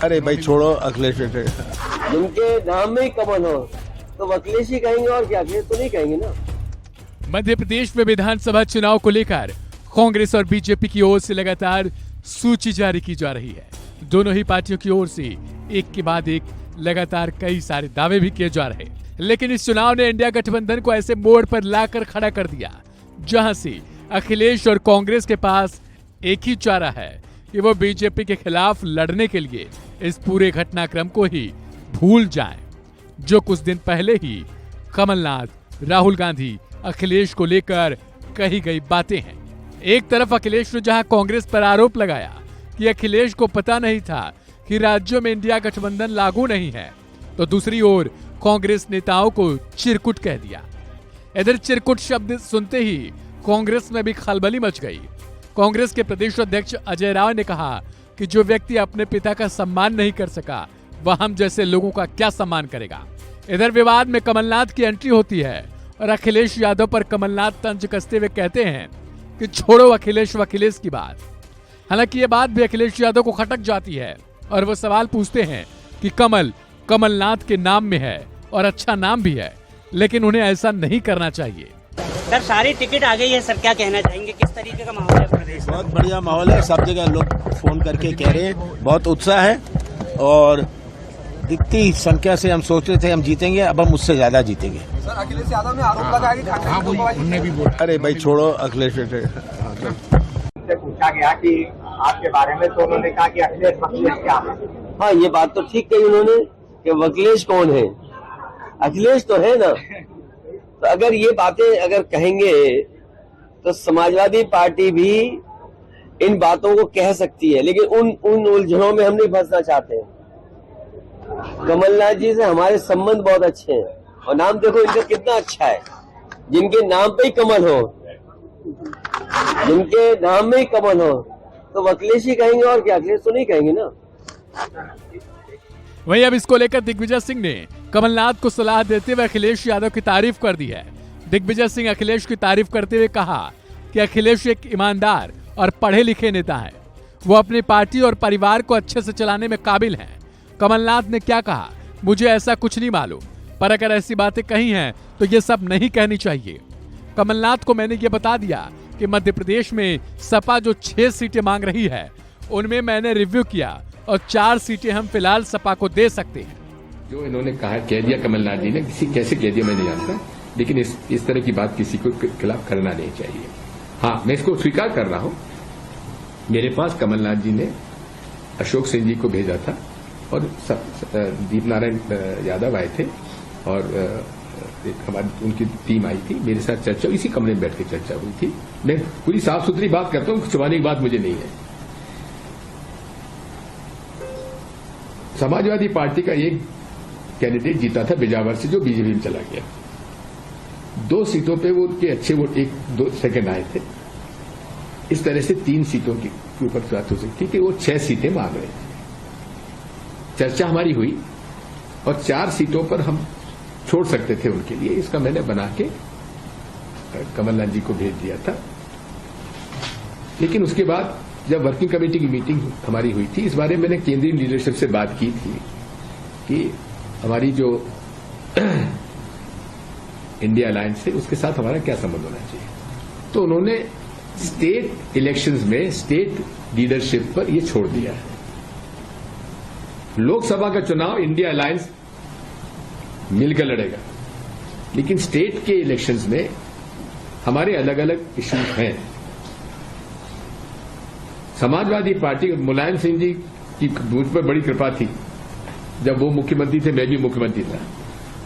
अरे भाई छोड़ो अखिलेश। जिनके नाम में ही कमल हो तो अखिलेश ही कहेंगे, और क्या अखिलेश तो नहीं कहेंगे ना। मध्य प्रदेश में विधानसभा चुनाव को लेकर कांग्रेस और बीजेपी की ओर से लगातार सूची जारी की जा रही है। दोनों ही पार्टियों की ओर से एक के बाद एक लगातार कई सारे दावे भी किए जा रहे हैं, लेकिन इस चुनाव ने इंडिया गठबंधन को ऐसे मोड़ पर लाकर खड़ा कर दिया जहां से अखिलेश और कांग्रेस के पास एक ही चारा है कि वो बीजेपी के खिलाफ लड़ने के लिए इस पूरे घटनाक्रम को ही भूल जाएं, जो कुछ दिन पहले ही कमलनाथ, राहुल गांधी, अखिलेश को लेकर कही गई बातें हैं। एक तरफ अखिलेश ने जहां कांग्रेस पर आरोप लगाया कि अखिलेश को पता नहीं था कि राज्यों में इंडिया गठबंधन लागू नहीं है, तो दूसरी ओर कांग्रेस नेताओं को चिरकुट कह दिया। इधर चिरकुट शब्द सुनते ही कांग्रेस में भी खलबली मच गई। कांग्रेस के प्रदेश अध्यक्ष अजय राव ने कहा कि जो व्यक्ति अपने पिता का सम्मान नहीं कर सका वह हम जैसे लोगों का क्या सम्मान करेगा। इधर विवाद में कमलनाथ की एंट्री होती है और अखिलेश यादव पर कमलनाथ तंज कसते हुए कहते हैं कि छोड़ो अखिलेश वखिलेश की बात। हालांकि ये बात भी अखिलेश यादव को खटक जाती है और वो सवाल पूछते हैं कि कमलनाथ के नाम में है और अच्छा नाम भी है, लेकिन उन्हें ऐसा नहीं करना चाहिए। सर सारी टिकट आ गई है, सर क्या कहना चाहेंगे, किस तरीके का माहौल है प्रदेश में? बहुत बढ़िया माहौल है, सब जगह लोग फोन करके कह रहे हैं, बहुत उत्साह है और दिखती संख्या से हम सोच रहे थे हम जीतेंगे, अब हम उससे ज्यादा जीतेंगे। सर अखिलेश यादव ने आरोप लगाया कि अरे भाई छोड़ो अखिलेश। से पूछा गया कि आपके बारे में, तो उन्होंने कहा कि अखिलेश वखिलेश क्या है। हाँ, ये बात तो ठीक कही उन्होंने कि वकीलेश कौन है, अखिलेश तो है ना। तो अगर ये बातें अगर कहेंगे तो समाजवादी पार्टी भी इन बातों को कह सकती है, लेकिन उन उलझनों में हम नहीं फंसना चाहते। कमलनाथ जी से हमारे संबंध बहुत अच्छे हैं और नाम देखो इनका कितना अच्छा है। जिनके नाम पे ही कमल हो, जिनके नाम में ही कमल हो तो अखिलेश ही कहेंगे, और क्या अखिलेश तो नहीं कहेंगे ना। वहीं अब इसको लेकर दिग्विजय सिंह ने कमलनाथ को सलाह देते हुए अखिलेश यादव की तारीफ कर दी है। दिग्विजय सिंह अखिलेश की तारीफ करते हुए कहा कि अखिलेश एक ईमानदार और पढ़े लिखे नेता है, वो अपनी पार्टी और परिवार को अच्छे से चलाने में काबिल हैं। कमलनाथ ने क्या कहा मुझे ऐसा कुछ नहीं मालूम, पर अगर ऐसी बातें कही हैं तो ये सब नहीं कहनी चाहिए। कमलनाथ को मैंने ये बता दिया कि मध्य प्रदेश में सपा जो 6 सीटें मांग रही है उनमें मैंने रिव्यू किया और 4 सीटें हम फिलहाल सपा को दे सकते हैं। जो इन्होंने कहा कह दिया कमलनाथ जी ने, किसी कैसे कह दिया मैं नहीं जानता, लेकिन इस तरह की बात किसी को खिलाफ करना नहीं चाहिए। हाँ, मैं इसको स्वीकार कर रहा हूं, मेरे पास कमलनाथ जी ने अशोक सिंह जी को भेजा था और दीप नारायण यादव आए थे और हमारी उनकी टीम आई थी, मेरे साथ चर्चा, इसी कमरे में बैठ के चर्चा हुई थी। मैं पूरी साफ सुथरी बात करता हूं, छुपाने की बात मुझे नहीं है। समाजवादी पार्टी का एक कैंडिडेट जीता था बिजावर से, जो बीजेपी में चला गया। 2 सीटों पे वो उनके अच्छे वोट 1-2 सेकंड आए थे। इस तरह से 3 सीटों के ऊपर बात हो सकती कि वो 6 सीटें मांग रहे थे। चर्चा हमारी हुई और 4 सीटों पर हम छोड़ सकते थे उनके लिए, इसका मैंने बना के कमलनाथ जी को भेज दिया था। लेकिन उसके बाद जब वर्किंग कमेटी की मीटिंग हमारी हुई थी, इस बारे में मैंने केंद्रीय लीडरशिप से बात की थी कि हमारी जो इंडिया अलायंस है उसके साथ हमारा क्या संबंध होना चाहिए। तो उन्होंने स्टेट इलेक्शंस में स्टेट लीडरशिप पर यह छोड़ दिया है। लोकसभा का चुनाव इंडिया अलायंस मिलकर लड़ेगा, लेकिन स्टेट के इलेक्शंस में हमारे अलग अलग इश्यूज हैं। समाजवादी पार्टी, मुलायम सिंह जी की मुझ पर बड़ी कृपा थी, जब वो मुख्यमंत्री थे मैं भी मुख्यमंत्री था।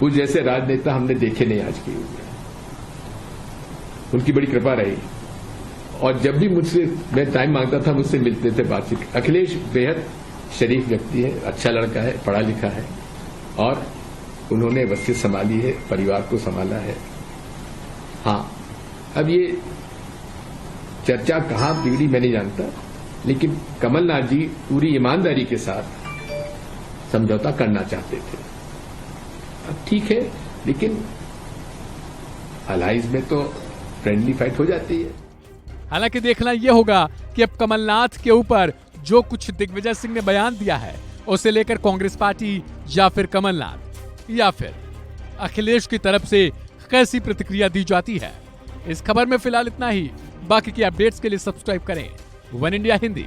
उस जैसे राजनेता हमने देखे नहीं आज के युग में, उनकी बड़ी कृपा रही। और जब भी मुझसे मैं टाइम मांगता था मुझसे मिलते थे, बातचीत। अखिलेश बेहद शरीफ व्यक्ति है, अच्छा लड़का है, पढ़ा लिखा है और उन्होंने वसीयत संभाली है, परिवार को संभाला है। हाँ, अब ये चर्चा कहां बिगड़ी मैं नहीं जानता, लेकिन कमलनाथ जी पूरी ईमानदारी के साथ समझौता करना चाहते थे। अब ठीक है, लेकिन अलाइंस में तो फ्रेंडली फाइट हो जाती है। हालांकि देखना यह होगा कि अब कमलनाथ के ऊपर जो कुछ दिग्विजय सिंह ने बयान दिया है उसे लेकर कांग्रेस पार्टी या फिर कमलनाथ या फिर अखिलेश की तरफ से कैसी प्रतिक्रिया दी जाती है। इस खबर में फिलहाल इतना ही। बाकी की अपडेट्स के लिए सब्सक्राइब करें वन इंडिया हिंदी।